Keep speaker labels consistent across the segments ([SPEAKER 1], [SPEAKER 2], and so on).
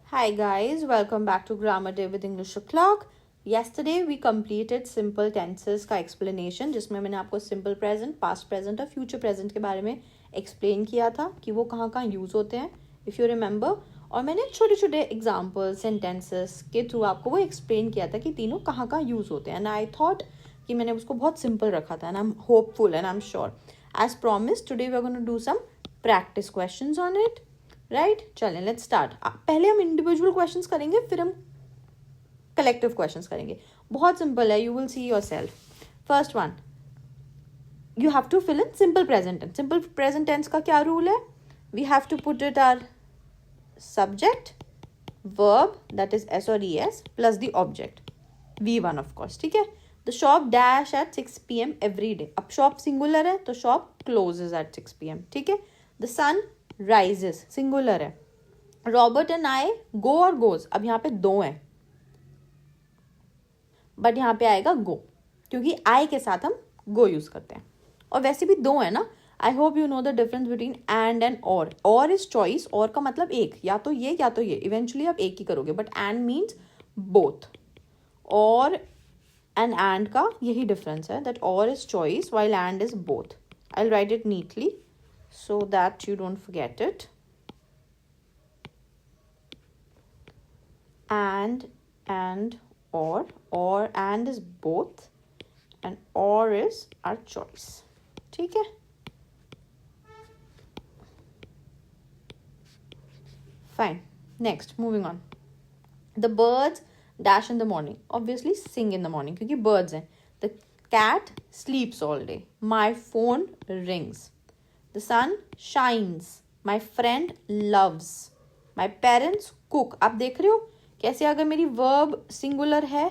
[SPEAKER 1] Hi guys, welcome back to Grammar Day with English O'Clock. Yesterday we completed simple tenses का explanation जिसमें मैंने आपको simple present, past present और future present के बारे में explain किया था कि वो कहाँ कहाँ use होते हैं if you remember. और मैंने छोटे छोटे examples, sentences के through आपको वो explain किया था कि तीनों कहाँ कहाँ use होते हैं. And I thought कि मैंने उसको बहुत simple रखा था and I'm hopeful and I'm sure. As promised, today we're going to do some practice questions on it. Right चलें लेट्स स्टार्ट. पहले हम इंडिविजुअल क्वेश्चंस करेंगे फिर हम कलेक्टिव क्वेश्चंस करेंगे. बहुत सिंपल है, you will see yourself. First one, you have to fill in simple present tense. Simple present tense का क्या रूल है? We have to put it are subject verb that is S और E S plus the object V1 of course. ठीक है. The shop dash at 6 PM every day. अब shop singular है तो shop closes at 6 PM. ठीक है. The sun rises singular है. Robert and I गो और गोज. अब यहाँ पे दो हैं बट यहाँ पे आएगा गो क्योंकि आई के साथ हम गो यूज करते हैं. और वैसे भी दो है ना. I hope you know the difference between and और. और इज चॉइस. और का मतलब एक, या तो ये या तो ये. इवेंचुअली आप एक ही करोगे बट एंड मीन्स बोथ. और एंड का यही डिफरेंस है दैट और is choice while and is both. I will write it neatly so that you don't forget it. And or and is both and or is our choice. ठीक है. Fine. Next, moving on. The birds dash in the morning. Obviously sing in the morning क्योंकि birds हैं. The cat sleeps all day. My phone rings. The sun shines. My friend loves. My parents cook. आप देख रहे हो कैसे अगर मेरी verb singular है,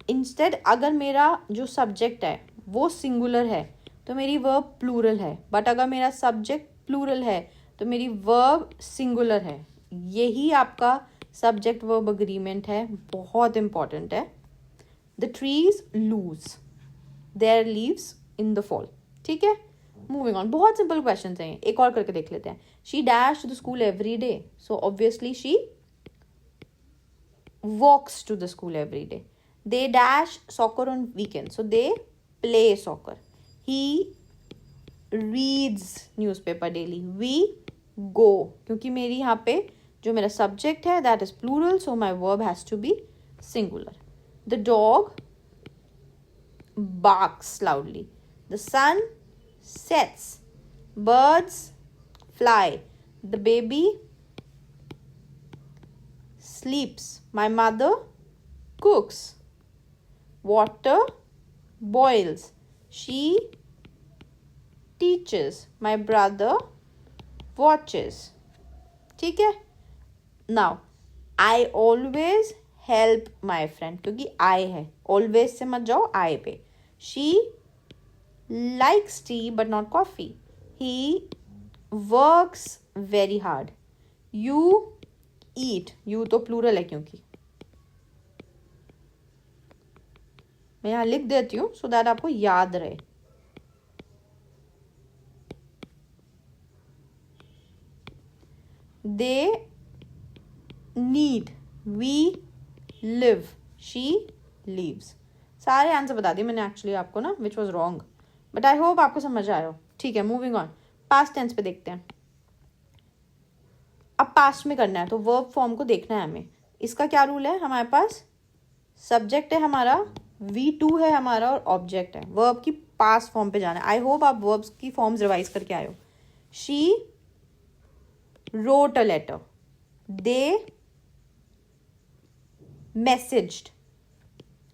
[SPEAKER 1] instead अगर मेरा जो subject है वो singular है तो मेरी verb plural है. But अगर मेरा subject plural है तो मेरी verb singular है. यही आपका subject verb agreement है. बहुत important है. The trees lose their leaves in the fall. ठीक है. Moving on. बहुत सिंपल क्वेश्चन हैं. एक और करके देख लेते हैं. She dash to the school every day. So obviously she walks to the school every day. They dash soccer on weekend. So they play soccer. He reads newspaper daily. We go. क्योंकि मेरी यहाँ पे जो मेरा subject है that is plural so my verb has to be singular. The dog barks loudly. The sun sets. Birds fly. The baby sleeps. My mother cooks. Water boils. She teaches. My brother watches. ठीक है. Now, I always help my friend क्योंकि I है. Always से मत जाओ I पे. She likes tea but not coffee. He works very hard. You eat. You तो plural है क्योंकि. मैं यहाँ लिख देती हूँ so that आपको याद रहे. They need. We live. She leaves. सारे आंसर बता दिए मैंने एक्चुअली आपको ना, which was wrong but I hope आपको समझ आया हो. ठीक है. Moving on. पास्ट टेंस पे देखते हैं. अब पास्ट में करना है तो वर्ब फॉर्म को देखना है हमें. इसका क्या रूल है? हमारे पास सब्जेक्ट है हमारा, V2 है हमारा और ऑब्जेक्ट है. वर्ब की पास्ट फॉर्म पे जाना है. आई होप आप वर्ब्स की फॉर्म्स रिवाइज करके आए हो. She wrote a letter. They messaged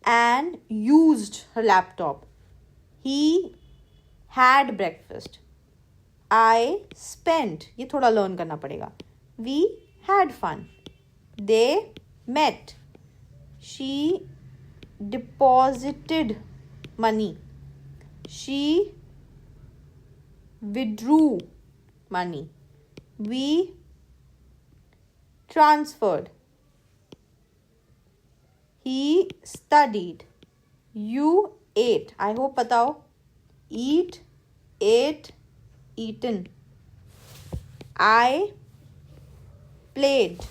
[SPEAKER 1] and used her laptop. He had breakfast. I spent. ये थोड़ा लर्न करना पड़ेगा. We had fun. They met. She deposited money. She withdrew money. We transferred. He studied. You ate. I hope पता हो. Eat, ate, eaten. I played.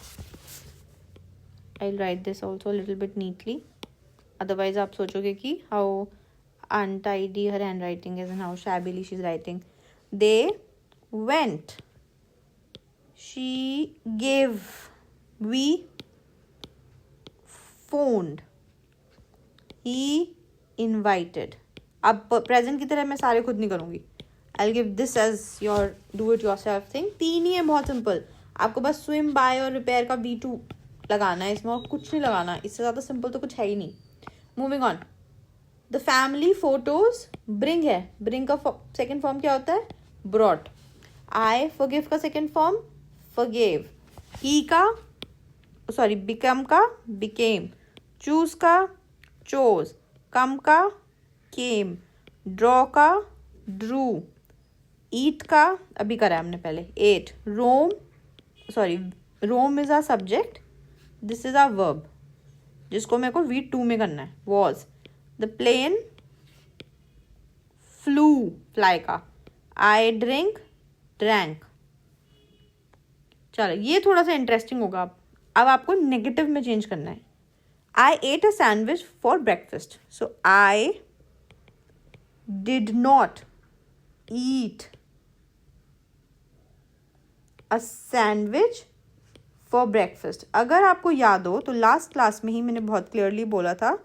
[SPEAKER 1] I'll write this also a little bit neatly. Otherwise आप सोचोगे कि how untidy her handwriting is and how shabbily she's writing. They went. She gave. We phoned. He invited. अब present की तरह मैं सारे खुद नहीं करूँगी. I'll give this as your do it yourself thing. 3 ही है, बहुत सिंपल. आपको बस swim, buy और repair का V2 लगाना है इसमें, और कुछ नहीं लगाना. इससे ज़्यादा सिंपल तो कुछ है ही नहीं. Moving on. The family photos bring है. Bring का second form क्या होता है? Brought. I forgive का second form forgave. He का become का became. Choose का chose. Come का came. Draw का drew. Eat का अभी करा है हमने पहले, ate. Roam is a subject. This is a verb जिसको मेरे को V2 में करना है. Was. The plane flew. Fly का. I drink drank. चलो ये थोड़ा सा इंटरेस्टिंग होगा. अब आपको नेगेटिव में चेंज करना है. I ate a sandwich for breakfast. So I did not eat a sandwich for breakfast. अगर आपको याद हो तो लास्ट क्लास में ही मैंने बहुत क्लियरली बोला था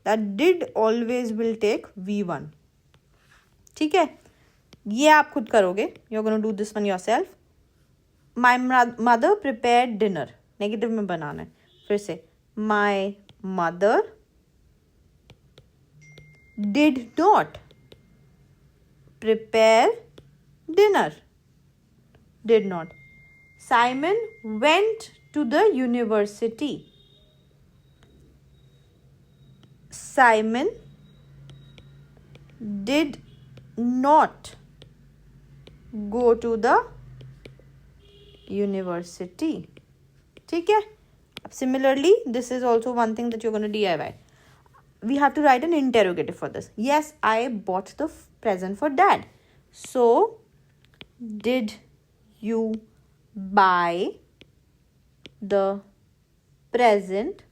[SPEAKER 1] that did always will take V1. ठीक है, ये आप खुद करोगे. You're going to do this one yourself. My mother prepared dinner. Negative में बनाना है. फिर से my mother did not prepare dinner. Did not. Simon went to the university. Simon did not go to the university. ठीक है. Similarly, this is also one thing that you're going to DIY. We have to write an interrogative for this. Yes, I bought the present for dad. So, did you buy the present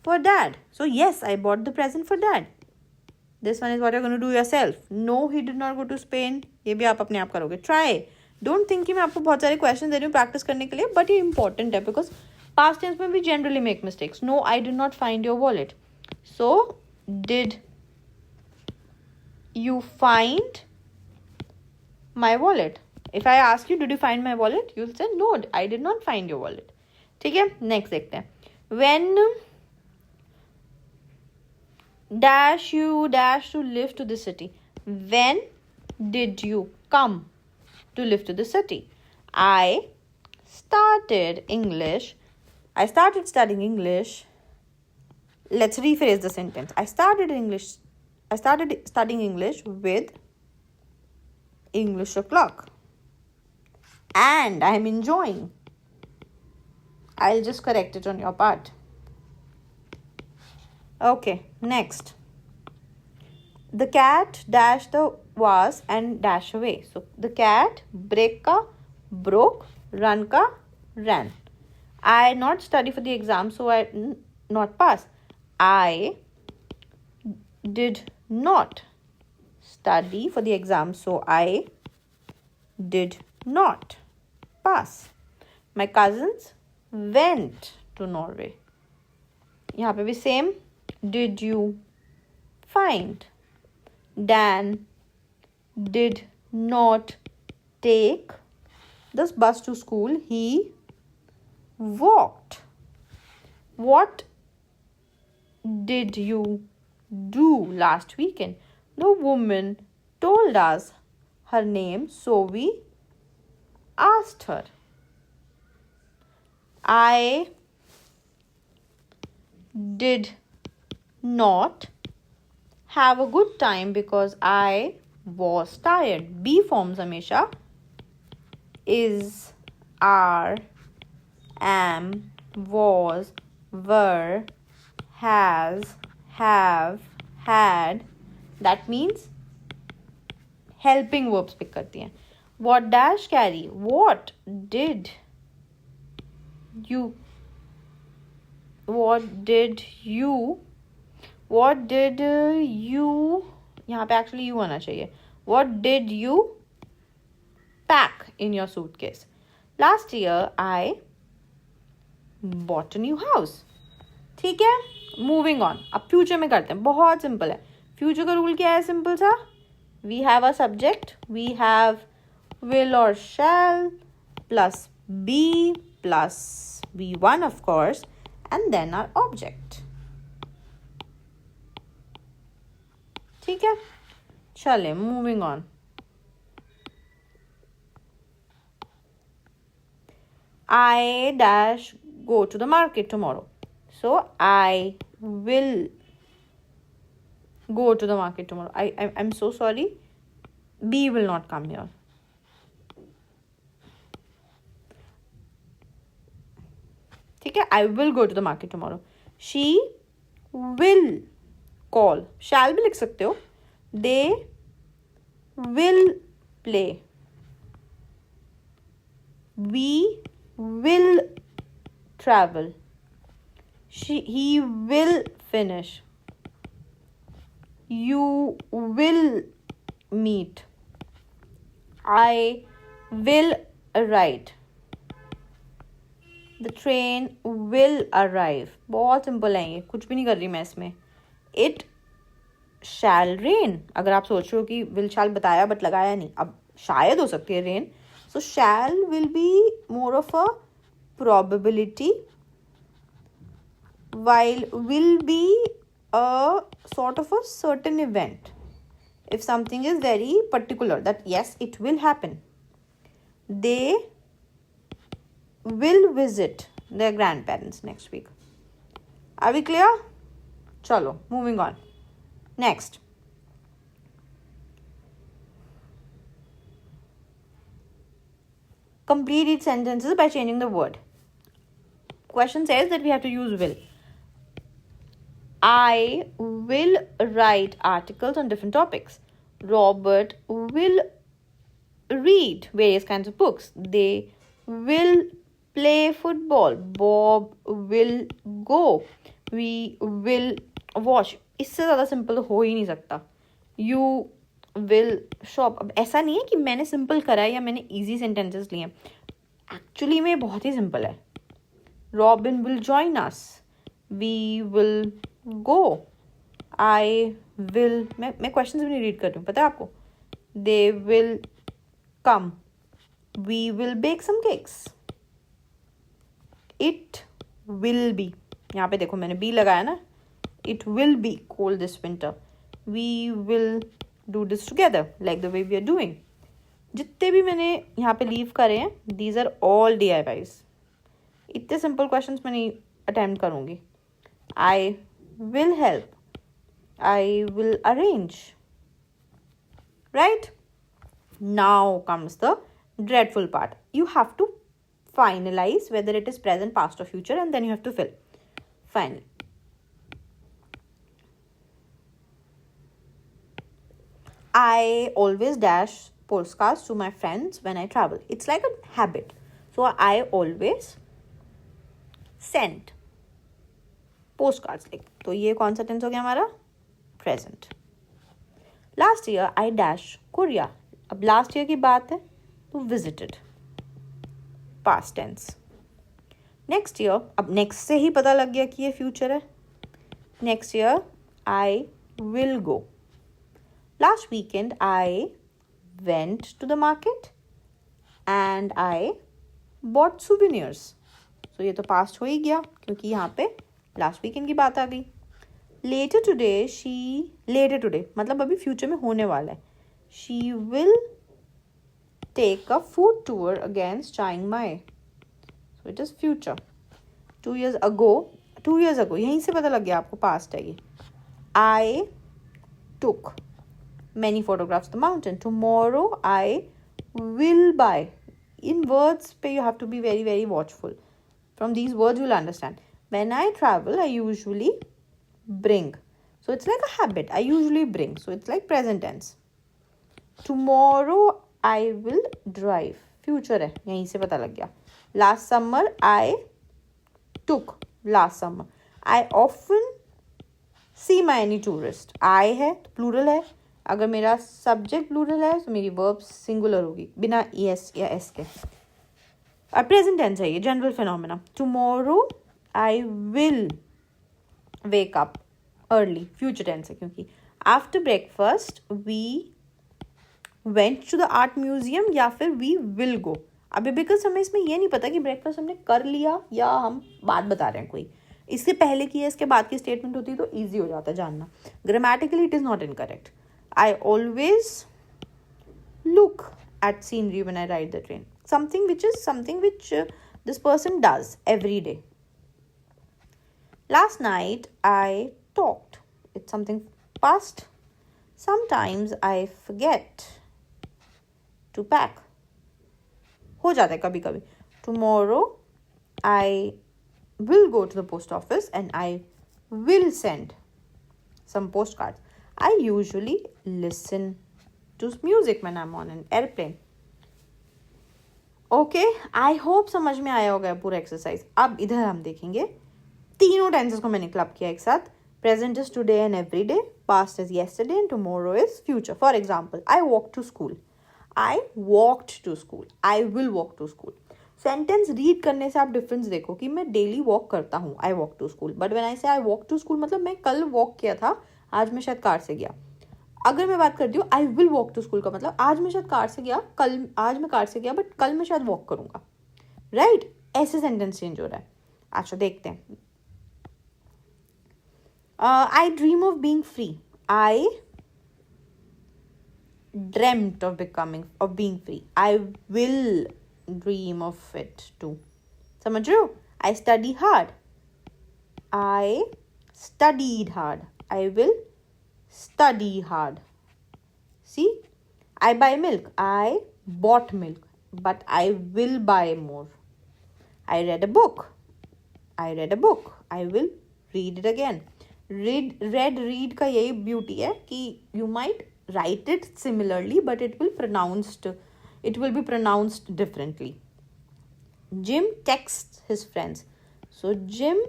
[SPEAKER 1] for dad? So, yes, I bought the present for dad. This one is what you're going to do yourself. No, he did not go to Spain. ये भी आप अपने आप करोगे. Try. Don't think कि मैं आपको बहुत सारे क्वेश्चन दे रही हूँ प्रैक्टिस करने के लिए, बट ये इंपॉर्टेंट है बिकॉज पास्ट टेंस में भी generally make mistakes. No, I did not find your wallet. So did you find my wallet? If I ask you did you find my wallet, you will say no, I did not find your wallet. ठीक है, next देखते हैं. When dash you dash to live to the city. When did you come to live to the city? I started studying English. Let's rephrase the sentence. I started studying English with English o'clock. And I am enjoying. I'll just correct it on your part. Okay, next. The cat dash the vase and dash away. So the cat break ka broke, run ka ran. I not study for the exam, so I not pass. I did not study for the exam, so I did not pass. My cousins went to Norway. यहाँ पे भी same. Did you find? Dan did not take this bus to school. He walked. What did you do last weekend? The woman told us her name, so we asked her. I did not have a good time because I was tired. Be forms हमेशा is, are, am, was, were, has, have, had. That means helping verbs pick करती हैं. What dash carry? What did you यहाँ पे actually you आना चाहिए. What did you pack in your suitcase? Last year I bought a new house. ठीक है, moving on. अब future में करते हैं, बहुत सिंपल है. फ्यूचर का रूल क्या है? सिंपल सा. We have a subject, we have will और shall plus be plus V1 of course, and then our object. ठीक है, चले moving on. I dash go to the market tomorrow. So I will go to the market tomorrow. I'm so sorry. B will not come here. ठीक है, I will go to the market tomorrow. She will call. Shall भी लिख सकते हो. They will play. We will travel. He will finish. You will meet. I will write. The train will arrive. बहुत simple है ये, कुछ भी नहीं कर रही मैं इसमें. It shall rain. अगर आप सोच रहे हो कि will shall बताया बट लगाया नहीं, अब शायद हो सकती है rain. So shall will be more of a probability, while will be a sort of a certain event. If something is very particular that yes, it will happen. They will visit their grandparents next week. Are we clear? Chalo, moving on. Next. Complete each sentences by changing the word. Question says that we have to use will. I will write articles on different topics. Robert will read various kinds of books. They will play football. Bob will go. We will watch. इससे ज़्यादा simple हो ही नहीं सकता. You will shop. अब ऐसा नहीं है कि मैंने सिंपल करा है या मैंने इजी सेंटेंसेस लिए. एक्चुअली में बहुत ही सिंपल है. Robin will join us. We will go. I will. मैं क्वेश्चंस भी नहीं रीड कर रही हूँ, पता है आपको. They will come. We will bake some cakes. It will be. यहाँ पे देखो मैंने be लगाया ना. It will be cold this winter. We will do this together like the way we are doing. जितने भी मैंने यहाँ पे लीव करे हैं, these are all DIYs. इतने सिंपल क्वेश्चंस मैं नहीं अटेम्प्ट करूँगी. I will help. I will arrange. Right? Now comes the dreadful part. You have to finalize whether it is present, past or future, and then you have to fill. Finally. I always dash postcards to my friends when I travel. It's like a habit. So I always send postcards. Like, तो ये कौन सा tense हो गया हमारा? Present. Last year I dash Korea. अब last year की बात है तो visited. Past tense. Next year, अब next से ही पता लग गया कि ये future है. Next year I will go. Last weekend I went to the market and I bought souvenirs. So ये तो past हो ही गया क्योंकि यहाँ पे last weekend की बात आ गई. Later today मतलब अभी future में होने वाला है. She will take a food tour against Chiang Mai. So it is future. 2 years ago यहीं से पता लग गया आपको past है ये. I took many photographs of the mountain. Tomorrow I will buy. In words पे you have to be very very watchful. From these words you'll understand. When I travel I usually bring. So it's like a habit. I usually bring. So it's like present tense. Tomorrow I will drive. Future है, यहीं से पता लग गया. Last summer I took. Last summer. I often see many tourists. I है तो plural है. अगर मेरा सब्जेक्ट प्लूरल है तो मेरी वर्ब सिंगुलर होगी बिना es या s के. और प्रेजेंट टेंस है ये, general phenomena. Tomorrow I will wake up early. Future tense है क्योंकि. After breakfast we went to the art museum या फिर वी विल गो. अभी बिकॉज हमें इसमें ये नहीं पता कि ब्रेकफास्ट हमने कर लिया या हम बात बता रहे हैं कोई. इससे पहले की है इसके बाद की स्टेटमेंट होती है तो ईजी हो जाता है जानना. Grammatically it is not incorrect. I always look at scenery when I ride the train. Something which this person does every day. Last night I talked. It's something past. Sometimes I forget to pack. हो जाता है कभी कभी. Tomorrow I will go to the post office and I will send some postcards. I usually listen to music when I'm on an airplane. Okay, I hope समझ में आया होगा पूरा एक्सरसाइज. अब इधर हम देखेंगे तीनों टेंसेस को मैंने क्लब किया एक साथ. Present is today and every day, past is yesterday and tomorrow is future. For example, I walk to school. I walked to school. I will walk to school. Sentence read करने से आप difference देखो कि मैं daily walk करता हूँ, I walk to school. But when I say I walk to school मतलब मैं कल वॉक किया था, आज मैं शायद कार से गया. अगर मैं बात करती हूँ I will walk to school का मतलब आज मैं शायद कार से गया, आज मैं कार से गया बट कल मैं शायद वॉक करूंगा. राइट, ऐसे सेंटेंस चेंज हो रहा है. अच्छा देखते हैं. I dream of being free. I dreamt of being free. I will dream of it too. समझ रहे हो? I study hard. I studied hard. I will study hard. See, I buy milk. I bought milk, but I will buy more. I read a book. I read a book. I will read it again. Read का यही beauty है कि you might write it similarly, but it will be pronounced differently. Jim texts his friends. So Jim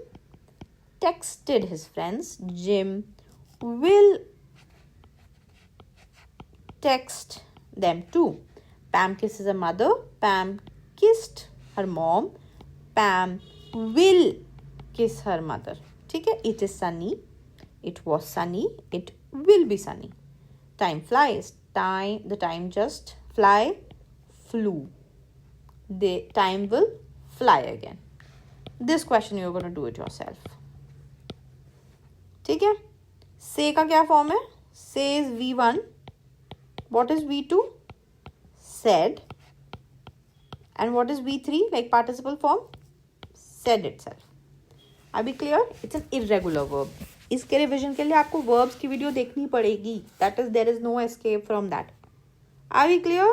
[SPEAKER 1] texted his friends. Jim will text them too. Pam kisses her mother. Pam kissed her mom. Pam will kiss her mother. ठीक है. It is sunny. It was sunny. It will be sunny. Time flies. The time just flew. The time will fly again. This question you're going to do it yourself. ठीक है. Say का क्या form है? Say is V1. What is V2? Said. And what is V3? Like participle form? Said itself. Are we clear? It's an irregular verb. इसके revision के लिए आपको verbs की वीडियो देखनी पड़ेगी. That is, there is no escape from that. Are we clear?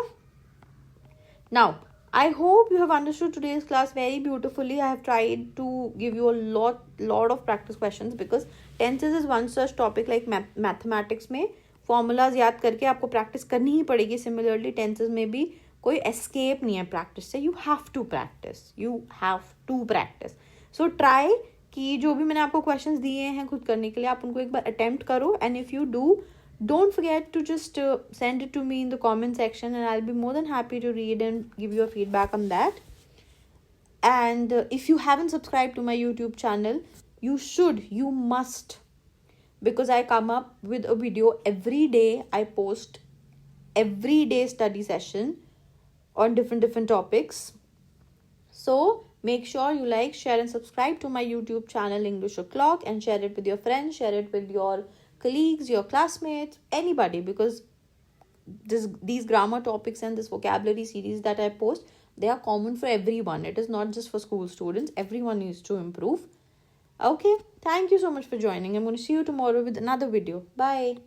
[SPEAKER 1] Now, I hope you have understood today's class very beautifully. I have tried to give you a lot of practice questions because tenses is one such topic like mathematics में formulas याद करके आपको practice करनी ही पड़ेगी. Similarly, tenses में भी कोई escape नहीं है practice से. You have to practice. You have to practice. So try कि जो भी मैंने आपको questions दिए हैं खुद करने के लिए आप उनको एक बार attempt करो. And if you do, don't forget to just send it to me in the comment section and I'll be more than happy to read and give you a feedback on that. And if you haven't subscribed to my YouTube channel, you must, because I come up with a video every day. I post every day study session on different topics. So make sure you like, share and subscribe to my YouTube channel English O'Clock and share it with your friends, share it with your colleagues, your classmates, anybody, because these grammar topics and this vocabulary series that I post, they are common for everyone. It is not just for school students. Everyone needs to improve. Okay, thank you so much for joining. I'm going to see you tomorrow with another video. Bye.